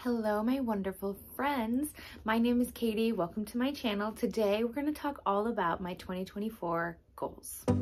Hello, my wonderful friends. My name is Katie. Welcome to my channel. Today, we're going to talk all about my 2024 goals. I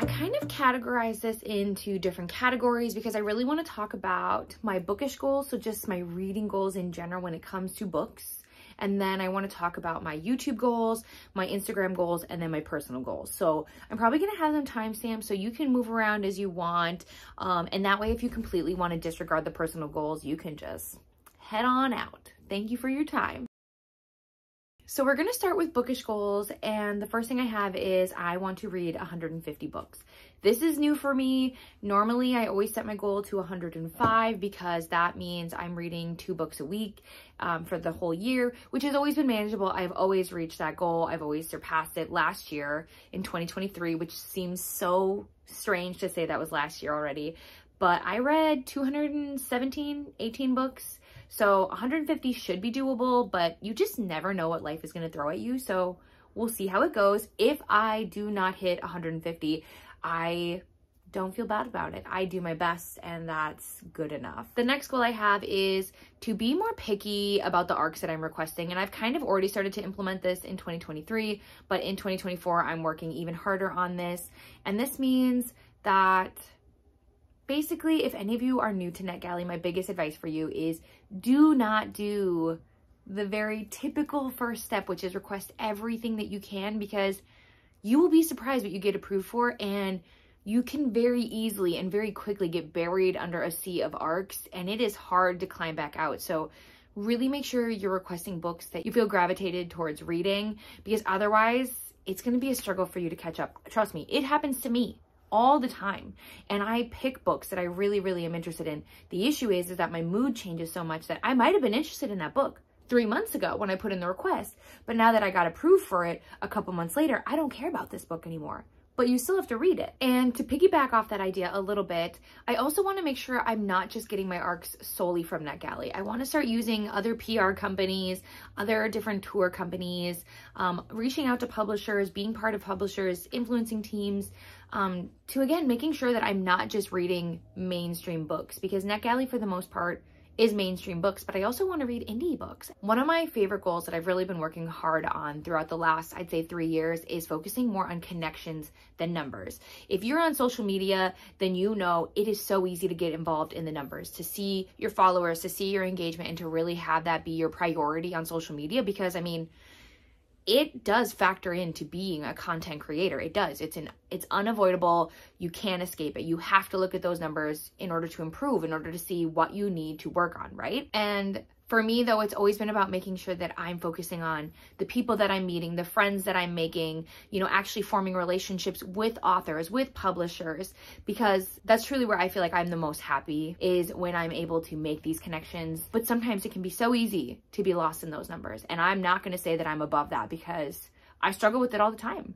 kind of categorize this into different categories because I really want to talk about my bookish goals, so just my reading goals in general when it comes to books. And then I want to talk about my YouTube goals, my Instagram goals, and then my personal goals. So I'm probably going to have them timestamped so you can move around as you want. And that way, if you completely want to disregard the personal goals, you can just head on out. Thank you for your time. So we're going to start with bookish goals. And the first thing I have is I want to read 150 books. This is new for me. Normally, I always set my goal to 105 because that means I'm reading 2 books a week for the whole year, which has always been manageable. I've always reached that goal. I've always surpassed it last year in 2023, which seems so strange to say that was last year already. But I read 18 books. So 150 should be doable, but you just never know what life is going to throw at you. So we'll see how it goes. If I do not hit 150, I don't feel bad about it. I do my best and that's good enough. The next goal I have is to be more picky about the arcs that I'm requesting. And I've kind of already started to implement this in 2023, but in 2024, I'm working even harder on this. And this means that basically, if any of you are new to NetGalley, my biggest advice for you is do not do the very typical first step, which is request everything that you can, because you will be surprised what you get approved for, and you can very easily and very quickly get buried under a sea of arcs, and it is hard to climb back out. So really make sure you're requesting books that you feel gravitated towards reading, because otherwise it's going to be a struggle for you to catch up. Trust me, it happens to me all the time. And I pick books that I really am interested in. The issue is that my mood changes so much that I might have been interested in that book 3 months ago when I put in the request. But now that I got approved for it a couple months later, I don't care about this book anymore. But you still have to read it. And to piggyback off that idea a little bit, I also want to make sure I'm not just getting my arcs solely from NetGalley. I want to start using other PR companies, other different tour companies, reaching out to publishers, being part of publishers, influencing teams, to again, making sure that I'm not just reading mainstream books, because NetGalley for the most part is mainstream books, but I also want to read indie books. One of my favorite goals that I've really been working hard on throughout the last, I'd say 3 years, is focusing more on connections than numbers. If you're on social media, then you know it is so easy to get involved in the numbers, to see your followers, to see your engagement, and to really have that be your priority on social media, because I mean, it does factor into being a content creator. It does. It's unavoidable. You can't escape it. You have to look at those numbers in order to improve, in order to see what you need to work on, right? And for me, though, it's always been about making sure that I'm focusing on the people that I'm meeting, the friends that I'm making, you know, actually forming relationships with authors, with publishers, because that's truly where I feel like I'm the most happy, is when I'm able to make these connections. But sometimes it can be so easy to be lost in those numbers. And I'm not going to say that I'm above that, because I struggle with it all the time.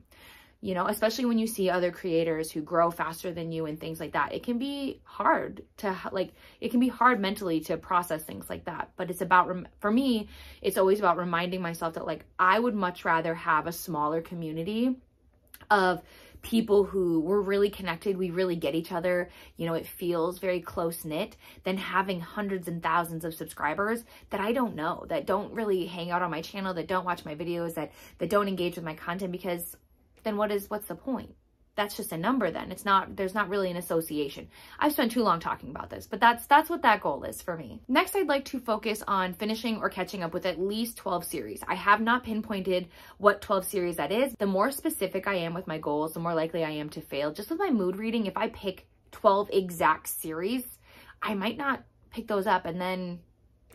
You know, especially when you see other creators who grow faster than you and things like that. It can be hard to, it can be hard mentally to process things like that. But it's about, for me, it's always about reminding myself that, like, I would much rather have a smaller community of people who we're really connected, we really get each other, you know, it feels very close-knit, than having hundreds and thousands of subscribers that I don't know, that don't really hang out on my channel, that don't watch my videos, that don't engage with my content, because then what's the point? That's just a number then. It's not, there's not really an association. I've spent too long talking about this, but that's what that goal is for me. Next, I'd like to focus on finishing or catching up with at least 12 series. I have not pinpointed what 12 series that is. The more specific I am with my goals, the more likely I am to fail. Just with my mood reading, if I pick 12 exact series, I might not pick those up, and then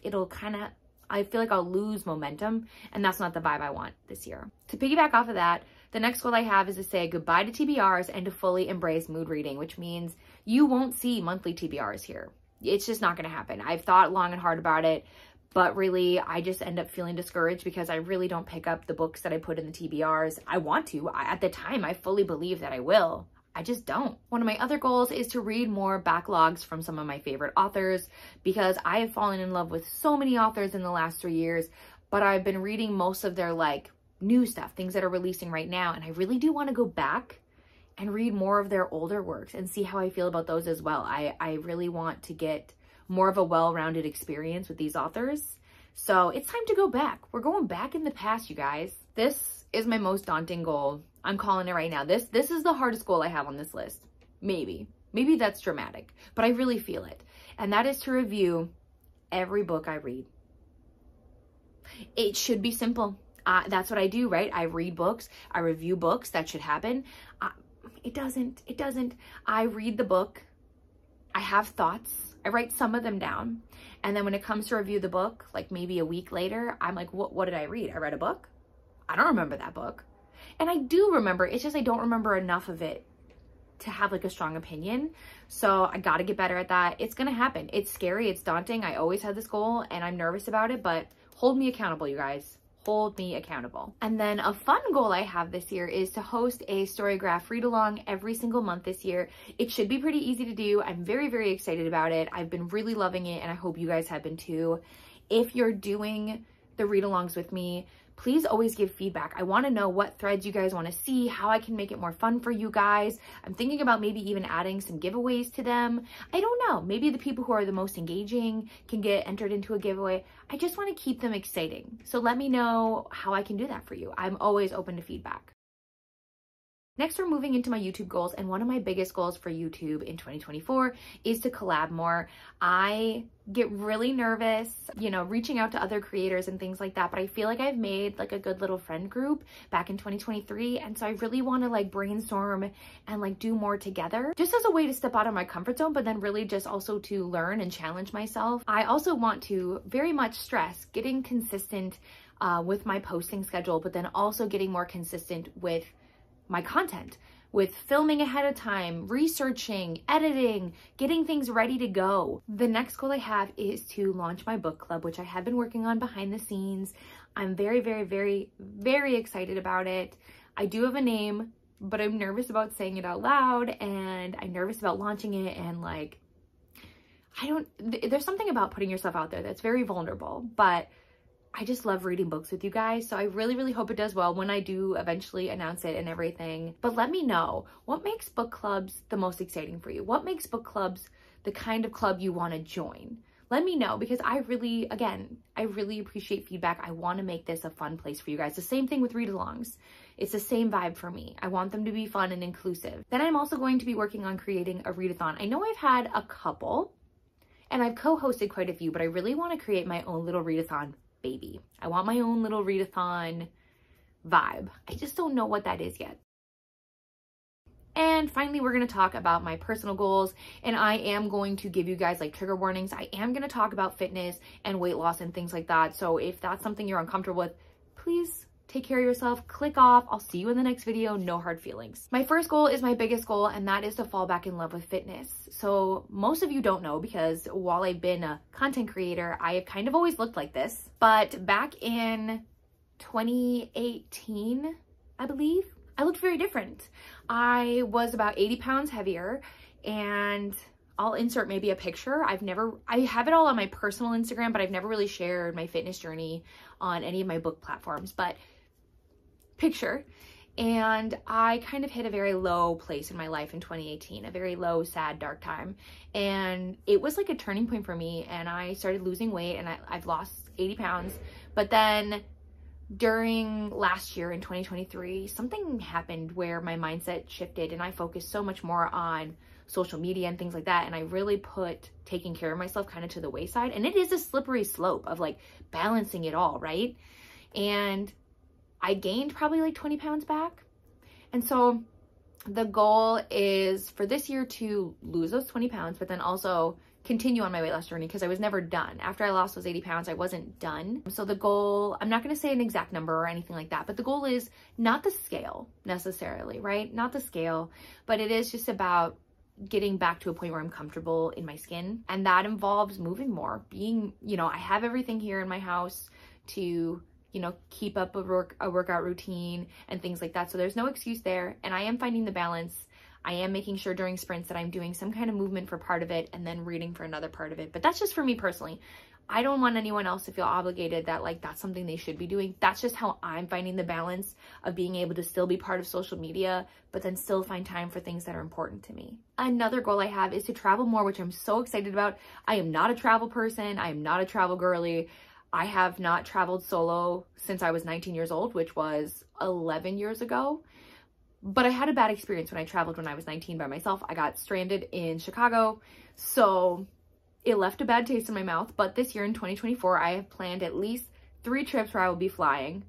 it'll kind of, I feel like I'll lose momentum, and that's not the vibe I want this year. To piggyback off of that, the next goal I have is to say goodbye to TBRs and to fully embrace mood reading, which means you won't see monthly TBRs here. It's just not going to happen. I've thought long and hard about it, but really I just end up feeling discouraged because I really don't pick up the books that I put in the TBRs. I want to. At the time, I fully believe that I will. I just don't. One of my other goals is to read more backlogs from some of my favorite authors, because I have fallen in love with so many authors in the last 3 years, but I've been reading most of their new stuff, things that are releasing right now. And I really do want to go back and read more of their older works and see how I feel about those as well. I really want to get more of a well-rounded experience with these authors. So it's time to go back. We're going back in the past, you guys. This is my most daunting goal. I'm calling it right now. This is the hardest goal I have on this list. Maybe that's dramatic, but I really feel it. And that is to review every book I read. It should be simple. That's what I do, right? I read books, I review books. That should happen. It doesn't. I read the book, I have thoughts, I write some of them down. And then when it comes to review the book, like maybe a week later, I'm like, what did I read? I read a book? I don't remember that book. And I do remember, it's just I don't remember enough of it to have like a strong opinion. So I got to get better at that. It's going to happen. It's scary. It's daunting. I always had this goal and I'm nervous about it, but hold me accountable, you guys. Hold me accountable. And then a fun goal I have this year is to host a Storygraph read along every single month this year. It should be pretty easy to do. I'm very, very excited about it. I've been really loving it and I hope you guys have been too. If you're doing the read alongs with me, please always give feedback. I want to know what threads you guys want to see, how I can make it more fun for you guys. I'm thinking about maybe even adding some giveaways to them. I don't know. Maybe the people who are the most engaging can get entered into a giveaway. I just want to keep them exciting. So let me know how I can do that for you. I'm always open to feedback. Next, we're moving into my YouTube goals, and one of my biggest goals for YouTube in 2024 is to collab more. I get really nervous, you know, reaching out to other creators and things like that, but I feel like I've made like a good little friend group back in 2023, and so I really want to like brainstorm and like do more together, just as a way to step out of my comfort zone, but then really just also to learn and challenge myself. I also want to very much stress getting consistent with my posting schedule, but then also getting more consistent with my content, with filming ahead of time, researching, editing, getting things ready to go. The next goal I have is to launch my book club, which I have been working on behind the scenes. I'm very, very, very, very excited about it. I do have a name, but I'm nervous about saying it out loud, and I'm nervous about launching it, and like, there's something about putting yourself out there that's very vulnerable, but I just love reading books with you guys. So I really, really hope it does well when I do eventually announce it and everything. But let me know, what makes book clubs the most exciting for you? What makes book clubs the kind of club you want to join? Let me know, because I really appreciate feedback. I want to make this a fun place for you guys. The same thing with read-alongs. It's the same vibe for me. I want them to be fun and inclusive. Then I'm also going to be working on creating a readathon. I know I've had a couple and I've co-hosted quite a few, but I really want to create my own little readathon baby. I want my own little readathon vibe. I just don't know what that is yet. And finally, we're going to talk about my personal goals, and I am going to give you guys like trigger warnings. I am going to talk about fitness and weight loss and things like that. So if that's something you're uncomfortable with, please take care of yourself, click off. I'll see you in the next video. No hard feelings. My first goal is my biggest goal, and that is to fall back in love with fitness. So most of you don't know, because while I've been a content creator, I have kind of always looked like this. But back in 2018, I believe, I looked very different. I was about 80 pounds heavier, and I'll insert maybe a picture. I have it all on my personal Instagram, but I've never really shared my fitness journey on any of my book platforms. But picture. And I kind of hit a very low place in my life in 2018, a very low, sad, dark time. And it was like a turning point for me, and I started losing weight, and I've lost 80 pounds. But then during last year in 2023, something happened where my mindset shifted, and I focused so much more on social media and things like that. And I really put taking care of myself kind of to the wayside. And it is a slippery slope of like balancing it all, right? And I gained probably like 20 pounds back. And so the goal is for this year to lose those 20 pounds, but then also continue on my weight loss journey, because I was never done. After I lost those 80 pounds, I wasn't done. So the goal, I'm not going to say an exact number or anything like that, but the goal is not the scale necessarily, right? Not the scale, but it is just about getting back to a point where I'm comfortable in my skin. And that involves moving more, being, you know, I have everything here in my house to, you know, keep up a workout routine and things like that. So there's no excuse there. And I am finding the balance. I am making sure during sprints that I'm doing some kind of movement for part of it and then reading for another part of it. But that's just for me personally. I don't want anyone else to feel obligated that like that's something they should be doing. That's just how I'm finding the balance of being able to still be part of social media, but then still find time for things that are important to me. Another goal I have is to travel more, which I'm so excited about. I am not a travel person. I am not a travel girly. I have not traveled solo since I was 19 years old, which was 11 years ago. But I had a bad experience when I traveled when I was 19 by myself. I got stranded in Chicago. So it left a bad taste in my mouth, but this year in 2024, I have planned at least 3 trips where I will be flying.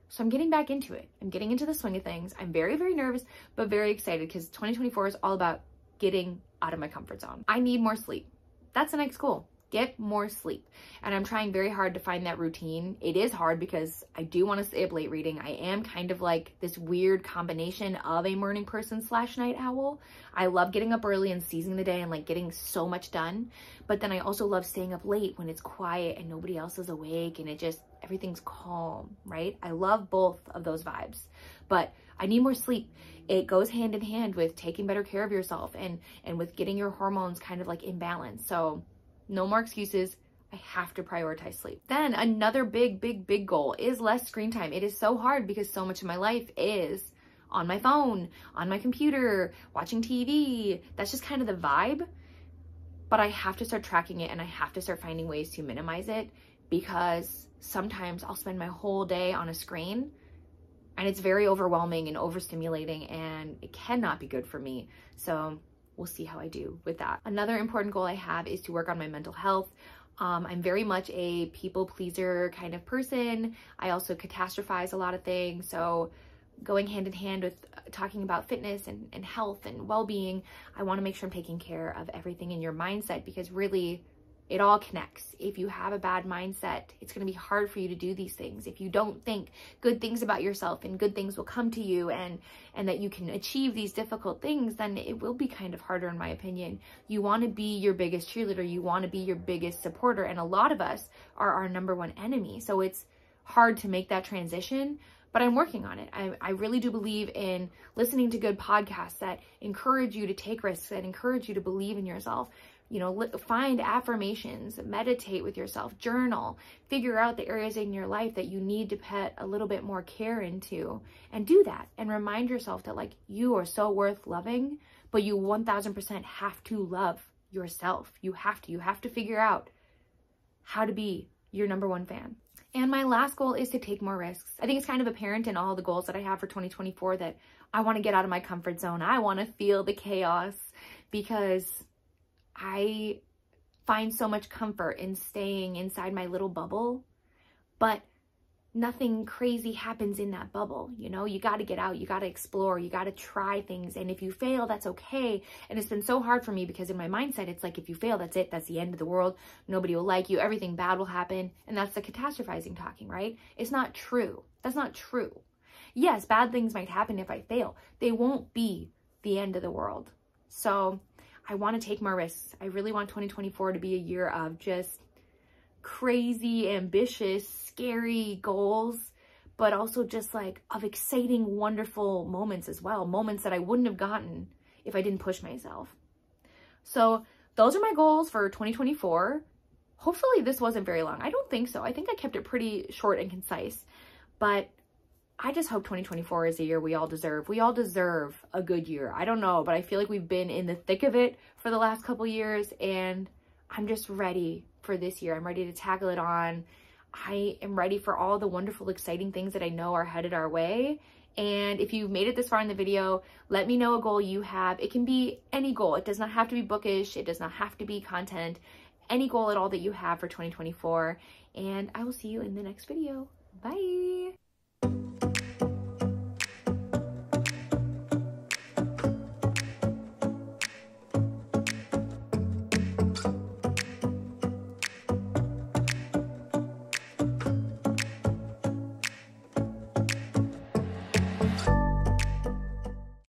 So I'm getting back into it. I'm getting into the swing of things. I'm very, very nervous, but very excited because 2024 is all about getting out of my comfort zone. I need more sleep. That's the next goal. Get more sleep. And I'm trying very hard to find that routine. It is hard because I do want to stay up late reading. I am kind of like this weird combination of a morning person / night owl. I love getting up early and seizing the day and like getting so much done. But then I also love staying up late when it's quiet and nobody else is awake and it just, everything's calm, right? I love both of those vibes, but I need more sleep. It goes hand in hand with taking better care of yourself and with getting your hormones kind of like in balance. So no more excuses. I have to prioritize sleep. Then another big goal is less screen time. It is so hard because so much of my life is on my phone, on my computer, watching TV. That's just kind of the vibe. But I have to start tracking it and I have to start finding ways to minimize it because sometimes I'll spend my whole day on a screen and it's very overwhelming and overstimulating and it cannot be good for me. So we'll see how I do with that. Another important goal I have is to work on my mental health. I'm very much a people pleaser kind of person. I also catastrophize a lot of things. So going hand in hand with talking about fitness and health and well-being, I want to make sure I'm taking care of everything in your mindset because really it all connects. If you have a bad mindset, it's going to be hard for you to do these things. If you don't think good things about yourself and good things will come to you and that you can achieve these difficult things, then it will be kind of harder in my opinion. You want to be your biggest cheerleader. You want to be your biggest supporter. And a lot of us are our #1 enemy. So it's hard to make that transition, but I'm working on it. I really do believe in listening to good podcasts that encourage you to take risks, that encourage you to believe in yourself. You know, find affirmations, meditate with yourself, journal, figure out the areas in your life that you need to put a little bit more care into and do that and remind yourself that like you are so worth loving, but you 1000% have to love yourself. You have to figure out how to be your #1 fan. And my last goal is to take more risks. I think it's kind of apparent in all the goals that I have for 2024 that I want to get out of my comfort zone. I want to feel the chaos because I find so much comfort in staying inside my little bubble, but nothing crazy happens in that bubble. You know, you got to get out, you got to explore, you got to try things. And if you fail, that's okay. And it's been so hard for me because in my mindset, it's like, if you fail, that's it. That's the end of the world. Nobody will like you. Everything bad will happen. And that's the catastrophizing talking, right? It's not true. That's not true. Yes, bad things might happen if I fail. They won't be the end of the world. So I want to take more risks. I really want 2024 to be a year of just crazy, ambitious, scary goals, but also just like of exciting, wonderful moments as well. Moments that I wouldn't have gotten if I didn't push myself. So those are my goals for 2024. Hopefully this wasn't very long. I don't think so. I think I kept it pretty short and concise, but I just hope 2024 is the year we all deserve. We all deserve a good year. I don't know, but I feel like we've been in the thick of it for the last couple years and I'm just ready for this year. I'm ready to tackle it on. I am ready for all the wonderful, exciting things that I know are headed our way. And if you've made it this far in the video, let me know a goal you have. It can be any goal. It does not have to be bookish. It does not have to be content. Any goal at all that you have for 2024. And I will see you in the next video. Bye.